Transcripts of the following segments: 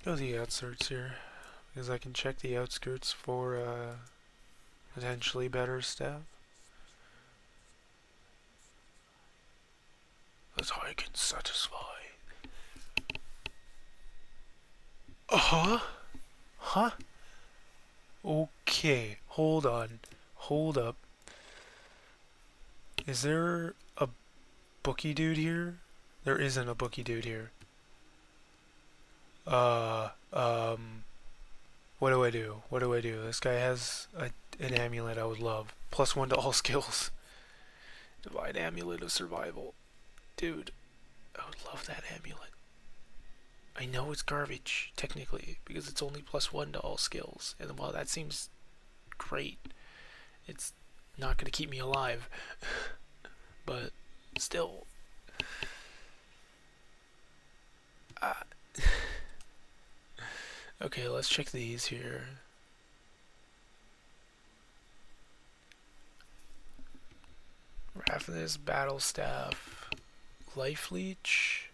Go to the outskirts here, because I can check the outskirts for potentially better stuff. That I can satisfy. Uh-huh? Huh? Okay, hold on. Hold up. Is there a bookie dude here? There isn't a bookie dude here. Uh, um, what do I do? What do I do? This guy has an amulet I would love. +1 to all skills. Divine Amulet of Survival. Dude, I would love that amulet. I know it's garbage, technically, because it's only +1 to all skills. And while that seems great, it's not going to keep me alive. But still. Uh, okay, let's check these here. Ravenous Battle Staff. Life Leech.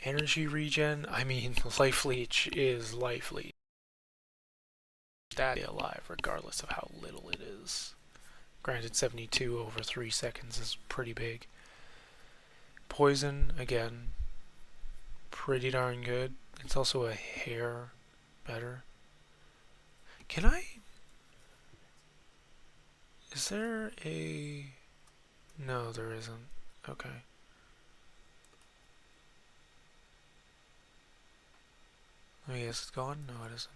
Energy regen. I mean, Life Leech is Life Leech. That is alive, regardless of how little it is. Granted, 72 over 3 seconds is pretty big. Poison, again, pretty darn good. It's also a hair better. Can I... Is there a... No, there isn't. Okay. I guess it's gone? No, it isn't.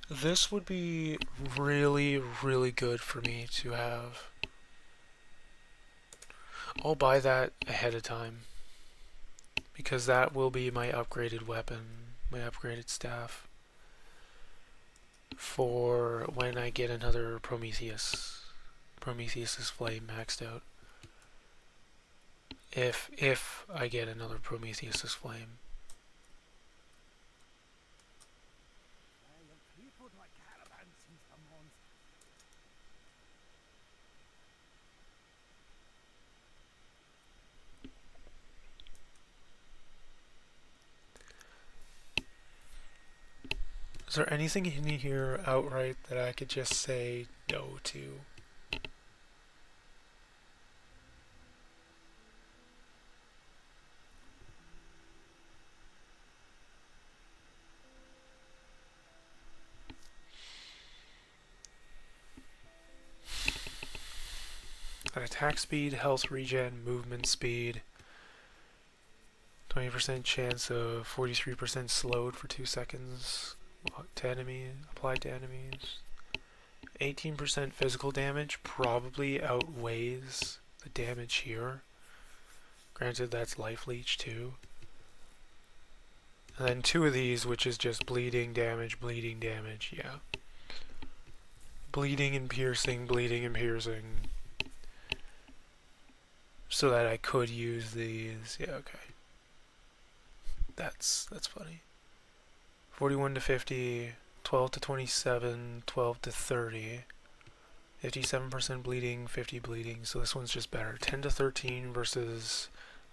This would be really, really good for me to have. I'll buy that ahead of time, because that will be my upgraded weapon, my upgraded staff, for when I get another Prometheus. Prometheus's Flame maxed out. If I get another Prometheus's Flame. Is there anything in here outright that I could just say no to? Got attack speed, health regen, movement speed. 20% chance of 43% slowed for 2 seconds to enemy, applied to enemies. 18% physical damage probably outweighs the damage here. Granted, that's life leech too. And then 2 of these, which is just bleeding damage, yeah. Bleeding and piercing, bleeding and piercing. So that I could use these. Yeah, okay. That's funny. 41 to 50, 12 to 27, 12 to 30. 57% bleeding, 50 bleeding, so this one's just better. 10 to 13 versus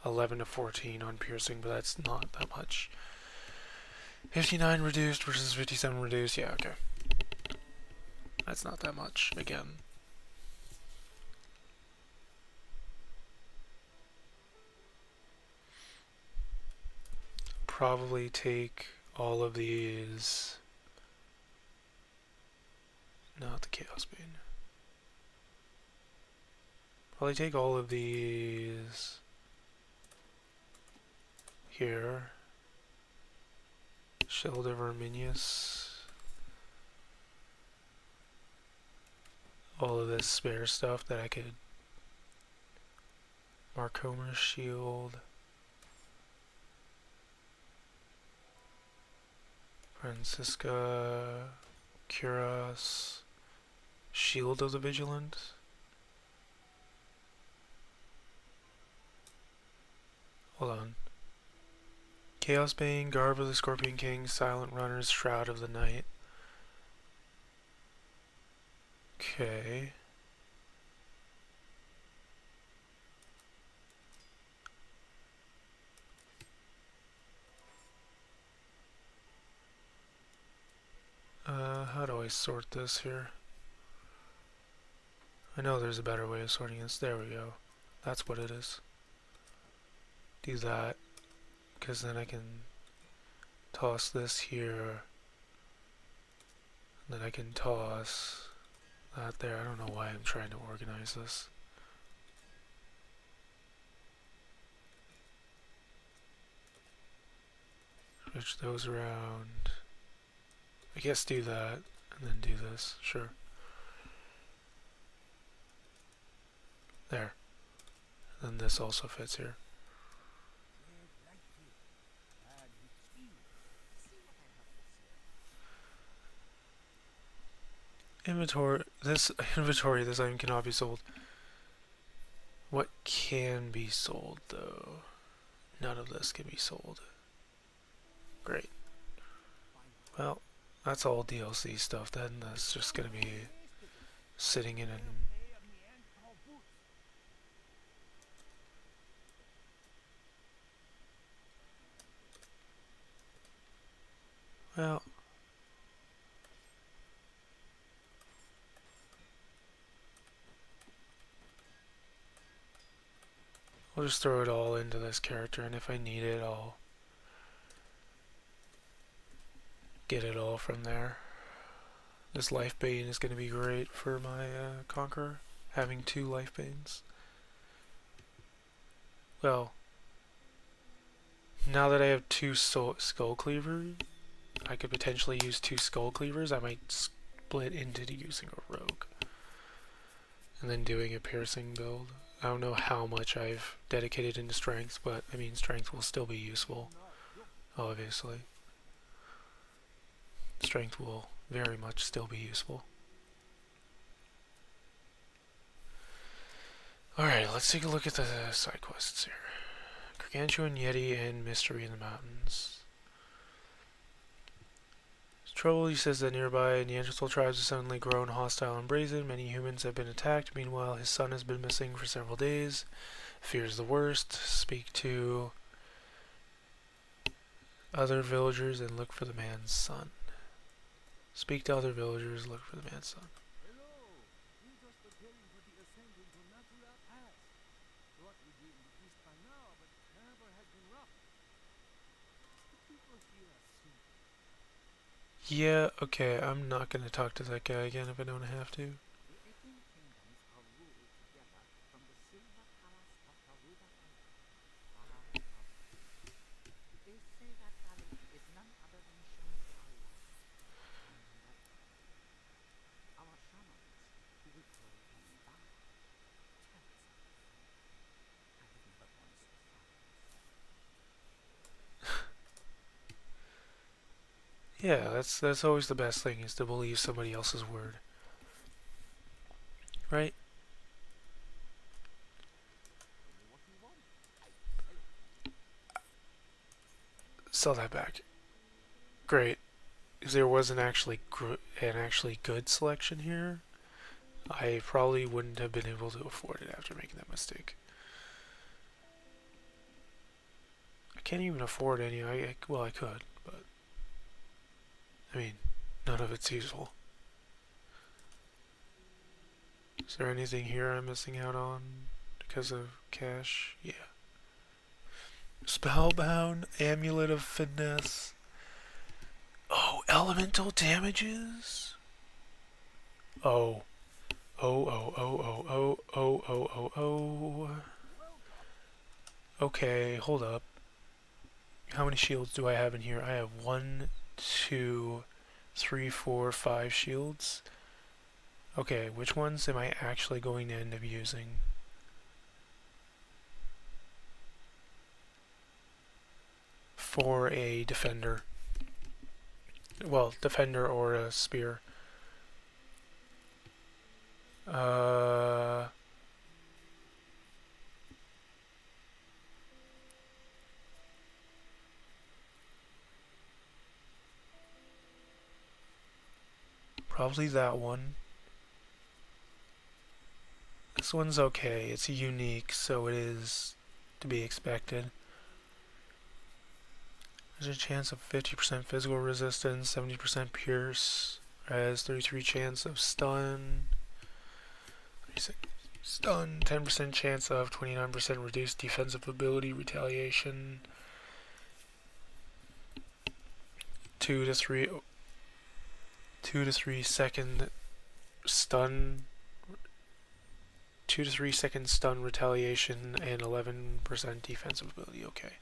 11 to 14 on piercing, but that's not that much. 59 reduced versus 57 reduced, yeah, okay. That's not that much, again. Probably take all of these... Not the Chaos Bane. Probably take all of these here. Shield of Arminius. All of this spare stuff that I could. Marcomer's Shield. Francisca. Cuirass. Shield of the Vigilant. Hold on. Chaos Bane, Garb of the Scorpion King, Silent Runners, Shroud of the Night. Okay. I sort this here? I know there's a better way of sorting this. There we go. That's what it is. Do that, because then I can toss this here. And then I can toss that there. I don't know why I'm trying to organize this. Switch those around. I guess do that, and then do this. Sure. There. And this also fits here. Inventory. This item cannot be sold. What can be sold though? None of this can be sold. Great. Well, that's all DLC stuff then. That's just gonna be sitting in an... Well... We'll just throw it all into this character, and if I need it, I'll get it all from there. This life bane is going to be great for my Conqueror, having 2 life banes. Well, now that I have 2 skull cleavers, I could potentially use 2 skull cleavers. I might split into using a rogue, and then doing a piercing build. I don't know how much I've dedicated into strength, but I mean strength will still be useful, obviously. Strength will very much still be useful. Alright, let's take a look at the side quests here. Gargantuan Yeti and Mystery in the Mountains. Trouble, he says that nearby Neanderthal tribes have suddenly grown hostile and brazen. Many humans have been attacked. Meanwhile, his son has been missing for several days. Fears the worst. Speak to other villagers and look for the man's son. Speak to other villagers, look for the man's son. Yeah, okay, I'm not gonna talk to that guy again if I don't have to. Yeah, that's always the best thing, is to believe somebody else's word. Right? Sell that back. Great. If there was an actually good selection here, I probably wouldn't have been able to afford it after making that mistake. I can't even afford any. Well, I could, but I mean, none of it's useful. Is there anything here I'm missing out on because of cash? Yeah. Spellbound, Amulet of Finesse. Oh, elemental damages? Oh. Oh. Okay, hold up. How many shields do I have in here? I have 1, 2, 3, 4, 5 shields. Okay, which ones am I actually going to end up using? For a defender. Well, defender or a spear. Probably that one. This one's okay. It's unique, so it is to be expected. There's a chance of 50% physical resistance, 70% pierce. Res, 33 chance of stun. 36 stun, 10% chance of 29% reduced defensive ability retaliation. 2 to 3 second stun, 2 to 3 second stun retaliation, and 11% defensive ability. Okay.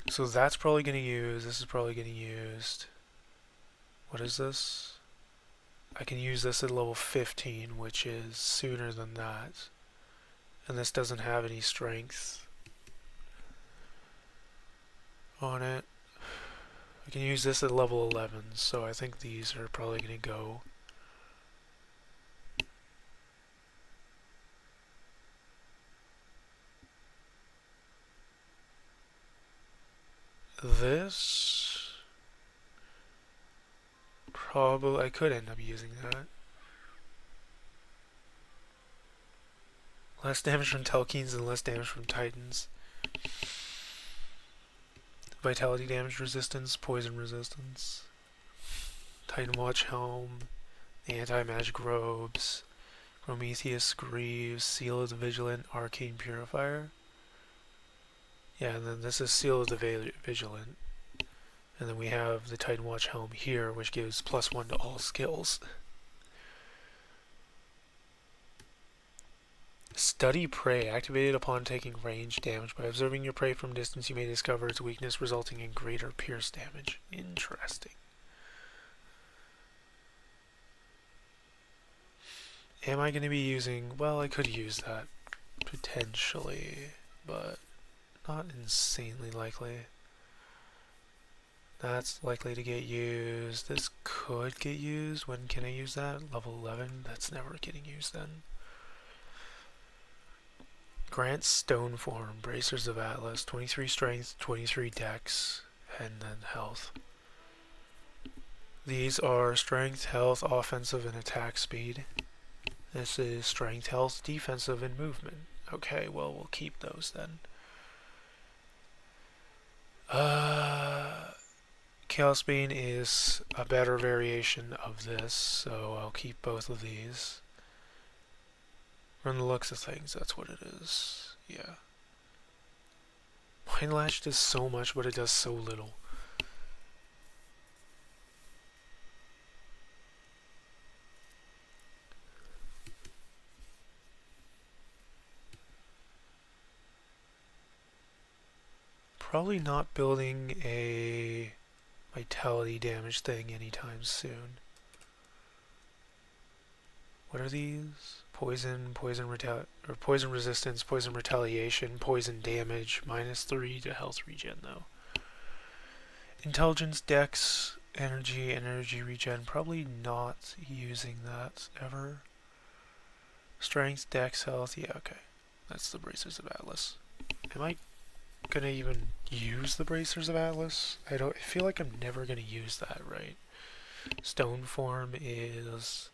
So that's probably getting used. This is probably getting used. What is this? I can use this at level 15, which is sooner than that. And this doesn't have any strength on it. I can use this at level 11, so I think these are probably going to go. This probably, I could end up using that. Less damage from Telkines and less damage from Titans. Vitality damage resistance, poison resistance. Titan Watch Helm, the anti-magic robes, Prometheus Greaves, Seal of the Vigilant, Arcane Purifier. Yeah, and then this is Seal of the Vigilant. And then we have the Titan Watch Helm here, which gives +1 to all skills. Study Prey. Activated upon taking range damage. By observing your prey from distance, you may discover its weakness, resulting in greater pierce damage. Interesting. Am I going to be using... Well, I could use that, potentially, but not insanely likely. That's likely to get used. This could get used. When can I use that? Level 11? That's never getting used then. Grant Stone Form, Bracers of Atlas, 23 Strength, 23 Dex, and then Health. These are Strength, Health, Offensive, and Attack Speed. This is Strength, Health, Defensive, and Movement. Okay, well, we'll keep those then. Chaos Bane is a better variation of this, so I'll keep both of these. From the looks of things, that's what it is. Yeah. Mind Lash does so much, but it does so little. Probably not building a vitality damage thing anytime soon. What are these? Poison resistance, poison retaliation, poison damage, -3 to health regen though. Intelligence, Dex, energy regen, probably not using that ever. Strength, Dex, health, yeah, okay. That's the Bracers of Atlas. Am I gonna even use the Bracers of Atlas? I feel like I'm never gonna use that, right? Stone Form is...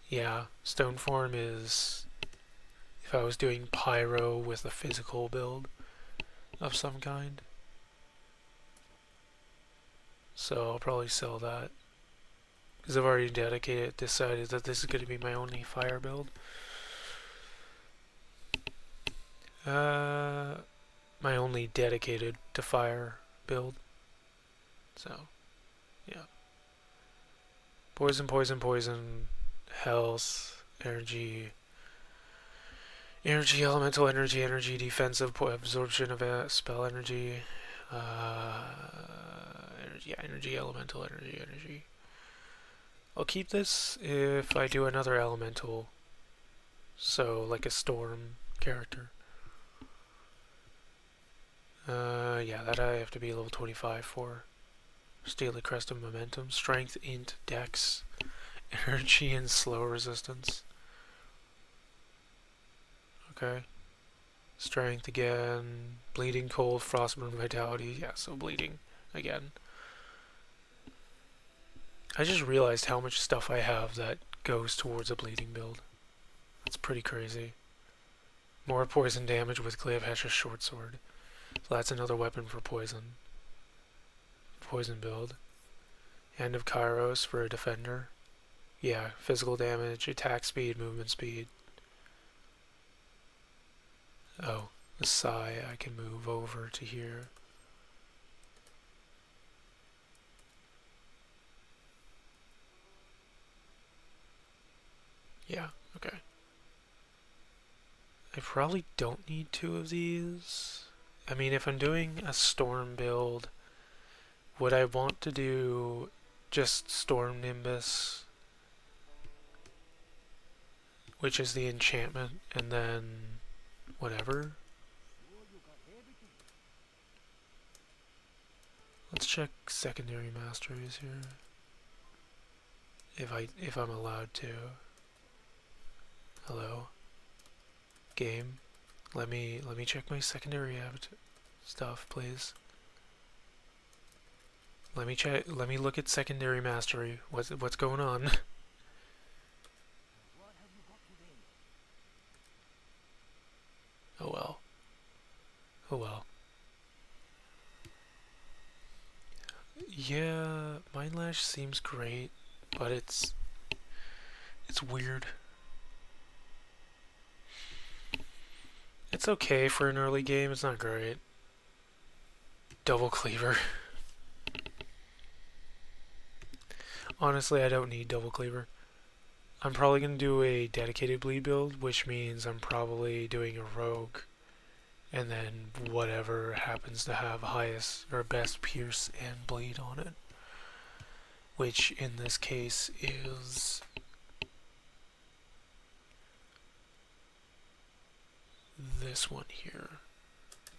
Yeah, Stone Form is if I was doing Pyro with a physical build of some kind. So I'll probably sell that. Because I've already decided that this is going to be my only fire build. My only dedicated to fire build. So, yeah. Poison, health, energy, elemental energy, defensive, absorption of spell energy, energy, elemental energy. I'll keep this if I do another elemental, so like a storm character. Yeah, that I have to be level 25 for. Steely Crest of Momentum, Strength, Int, Dex, Energy, and Slow Resistance. Okay. Strength again, Bleeding, Cold, Frostburn, Vitality. Yeah, so Bleeding again. I just realized how much stuff I have that goes towards a Bleeding build. That's pretty crazy. More poison damage with Glyph Hesh's Short Sword. So that's another weapon for poison. poison build. End of Kairos for a defender. Yeah, physical damage, attack speed, movement speed. Oh, the Sai I can move over to here. Yeah, okay. I probably don't need two of these. I mean, if I'm doing a storm build, would I want to do just Storm Nimbus, which is the enchantment, and then whatever? Let's check secondary masteries here. If I'm allowed to. Hello? Game? Let me check my secondary stuff, please. Let me look at secondary mastery. What's going on? Oh well. Oh well. Yeah, Mind Lash seems great, but it's weird. It's okay for an early game, it's not great. Double Cleaver. Honestly, I don't need Double Cleaver. I'm probably going to do a dedicated bleed build, which means I'm probably doing a rogue, and then whatever happens to have highest or best pierce and bleed on it. Which in this case is this one here.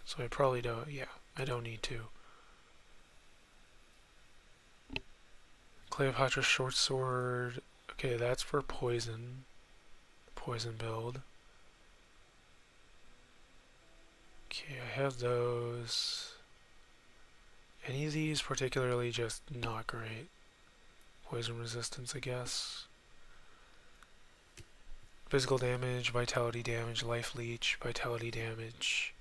So I probably don't, yeah, I don't need to. Cleopatra Short Sword, okay, that's for poison build. Okay, I have those. Any of these particularly just not great. Poison resistance, I guess. Physical damage, vitality damage, life leech, vitality damage.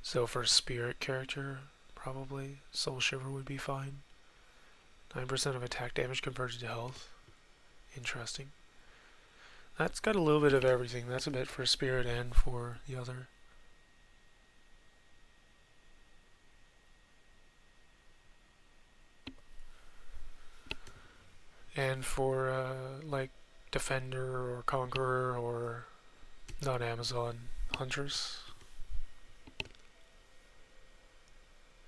So for a spirit character, probably Soul Shiver would be fine. 9% of attack damage converted to health. Interesting. That's got a little bit of everything. That's a bit for spirit and for the other. And for like Defender or Conqueror or non-Amazon Hunters.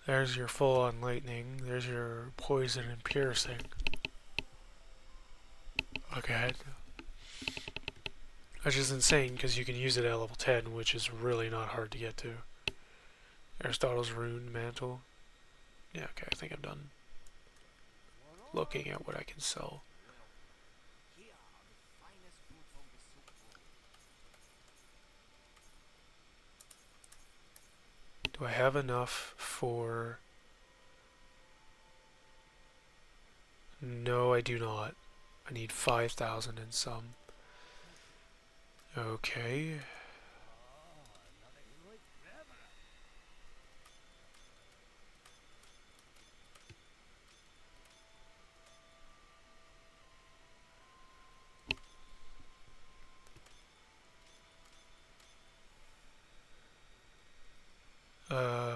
There's your full-on lightning. There's your poison and piercing. Okay. Which is insane because you can use it at level 10, which is really not hard to get to. Aristotle's Rune Mantle. Yeah, okay, I think I'm done looking at what I can sell. Do I have enough for... No, I do not. I need 5,000 and some. Okay.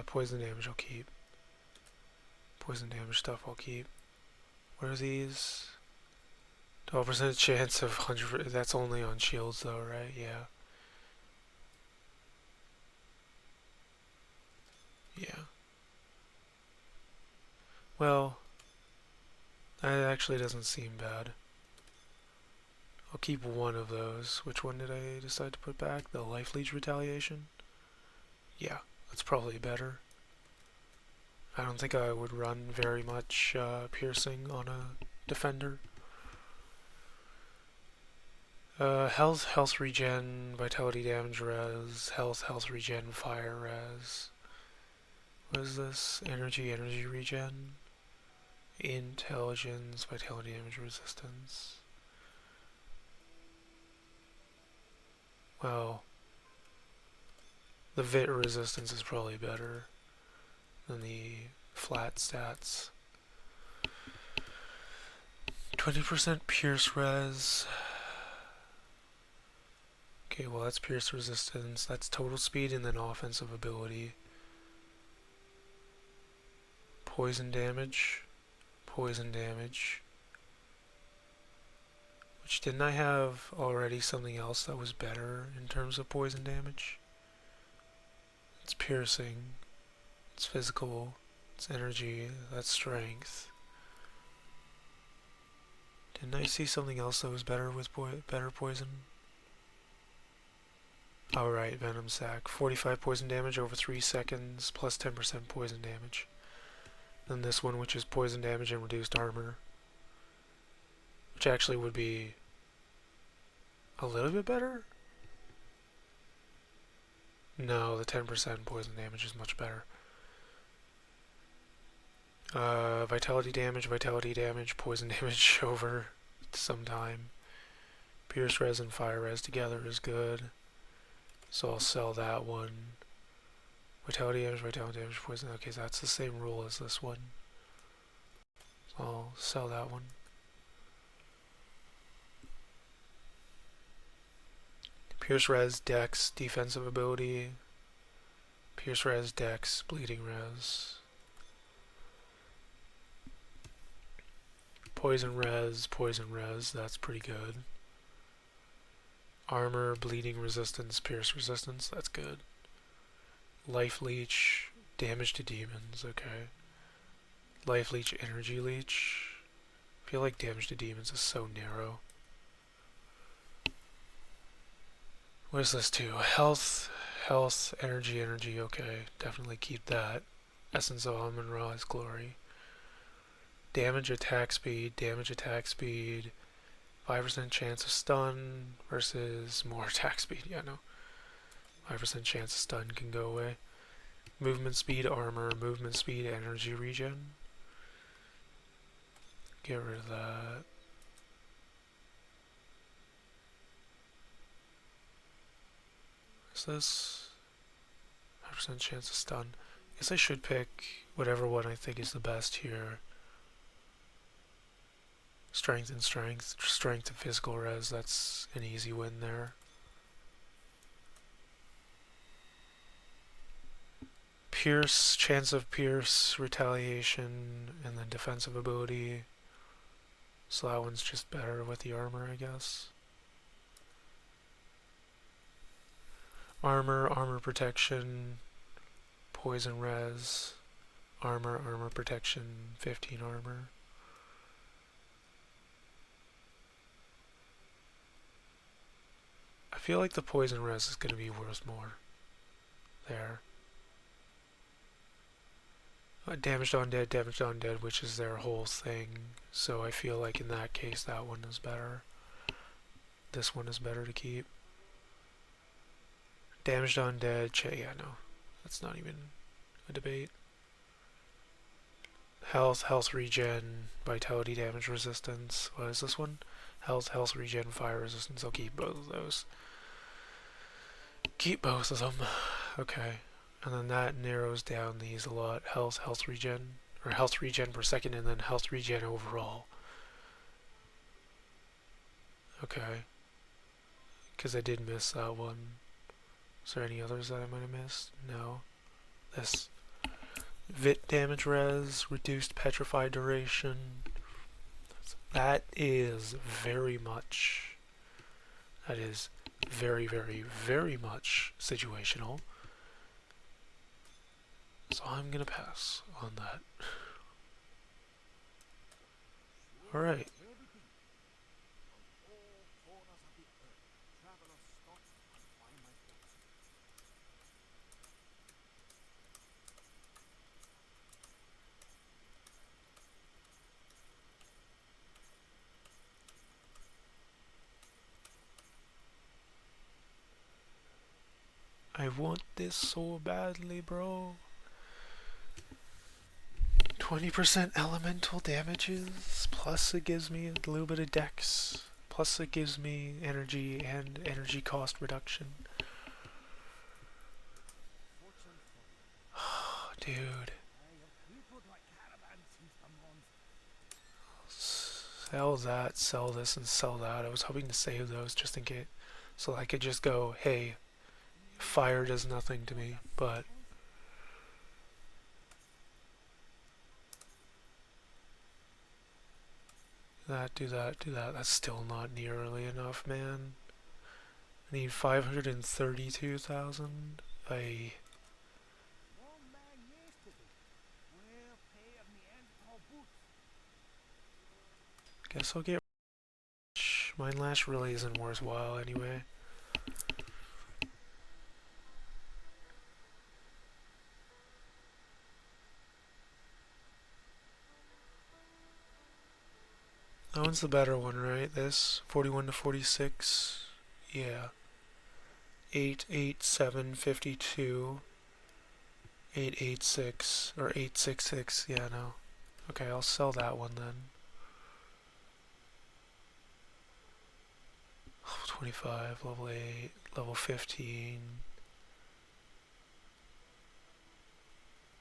Poison damage I'll keep. Poison damage stuff I'll keep. What are these? 12% chance of 100... That's only on shields though, right? Yeah. Yeah. Well, that actually doesn't seem bad. I'll keep one of those. Which one did I decide to put back? The Life Leech Retaliation? Yeah, that's probably better. I don't think I would run very much piercing on a defender. Health regen, vitality damage res, health regen, fire res. What is this? Energy regen. Intelligence, vitality damage resistance. Well, the Vit resistance is probably better than the flat stats. 20% pierce res. Okay, well that's pierce resistance. That's total speed and then offensive ability. Poison damage. Poison damage. Which, didn't I have already something else that was better in terms of poison damage? It's piercing. It's physical. It's energy. That's strength. Didn't I see something else that was better with better poison? Alright, Venom Sac. 45 poison damage over 3 seconds, plus 10% poison damage. Then this one, which is poison damage and reduced armor. Which actually would be a little bit better? No, the 10% poison damage is much better. Vitality damage, poison damage over some time. Pierce res and fire res together is good. So I'll sell that one. Vitality damage, poison. Okay, so that's the same rule as this one. So I'll sell that one. Pierce res, dex, defensive ability. Pierce res, dex, bleeding res. Poison res, that's pretty good. Armor, bleeding resistance, pierce resistance, that's good. Life leech, damage to demons, okay. Life leech, energy leech. I feel like damage to demons is so narrow. What is this to? Health, energy, okay. Definitely keep that. Essence of Amun-Ra's glory. Damage attack speed, 5% chance of stun versus more attack speed. Yeah, no. 5% chance of stun can go away. Movement speed, armor, movement speed, energy regen. Get rid of that. What's this? 5% chance of stun. I guess I should pick whatever one I think is the best here. Strength and physical res, that's an easy win there. Pierce, chance of pierce, retaliation, and then defensive ability. So that one's just better with the armor, I guess. Armor protection, poison res, armor protection, 15 armor. I feel like the poison res is going to be worth more. There. Damaged undead, which is their whole thing. So I feel like in that case that one is better. This one is better to keep. Damaged undead, yeah, no. That's not even a debate. Health regen, vitality damage resistance. What is this one? Health regen, fire resistance. I'll keep both of those. Keep both of them. Okay. And then that narrows down these a lot. Health regen, or health regen per second, and then health regen overall. Okay. Because I did miss that one. Is there any others that I might have missed? No. This. Vit damage res, reduced petrified duration. That is very much. That is very, very, very much situational. So I'm gonna pass on that. Alright. I want this so badly, bro. 20% elemental damages, plus it gives me a little bit of dex, plus it gives me energy and energy cost reduction. Dude. Sell that, sell this, and sell that. I was hoping to save those just in case. So I could just go, hey, fire does nothing to me, but that, do that, do that. That's still not nearly enough, man. I need 532,000. I guess I'll get rich. Mine lash really isn't worthwhile anyway. That one's the better one, right? This 41 to 46. Yeah. 88752. 886 or 866. Yeah, no. Okay, I'll sell that one then. 25, level 8, level 15.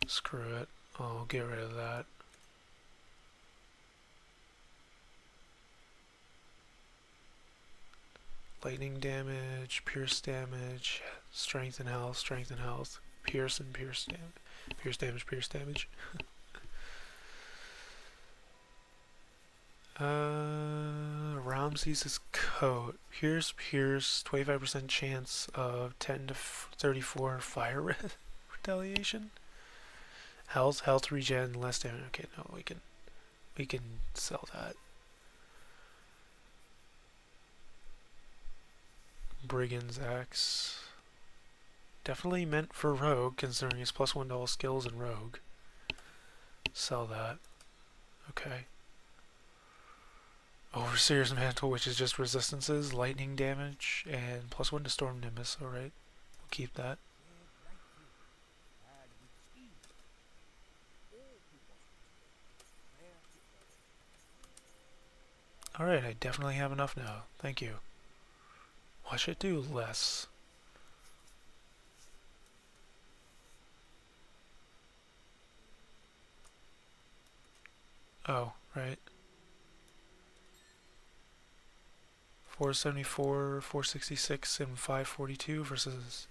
Screw it. I'll get rid of that. Lightning damage, pierce damage, strength and health, pierce and pierce damage, pierce damage. Ramses' coat. Pierce, 25% chance of 10 to 34 fire retaliation. Health regen, less damage. Okay, no, we can sell that. Brigand's Axe. Definitely meant for Rogue, considering it's +1 to all skills in Rogue. Sell that. Okay. Overseer's Mantle, which is just resistances, lightning damage, and +1 to Storm Nimbus. Alright, we'll keep that. Alright, I definitely have enough now. Thank you. Why should I do less? Oh, right. 474, 466, and 542 versus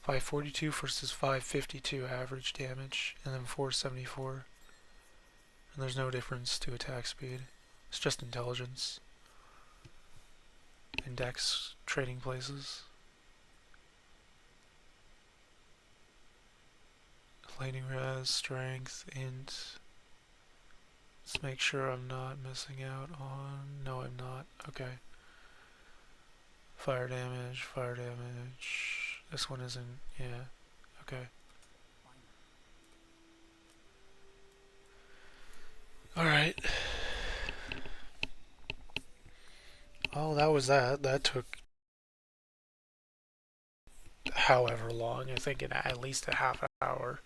542 versus 552 average damage, and then 474. And there's no difference to attack speed. It's just intelligence. Index trading places. Lightning res, strength, int. Let's make sure I'm not missing out on... No, I'm not. Okay. Fire damage. This one isn't... Yeah. Okay. Alright. Well, that was that. That took however long. I think at least a half hour.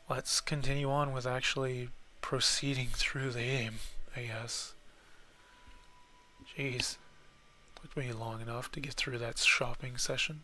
Let's continue on with actually proceeding through the game, I guess. Jeez. Took me long enough to get through that shopping session.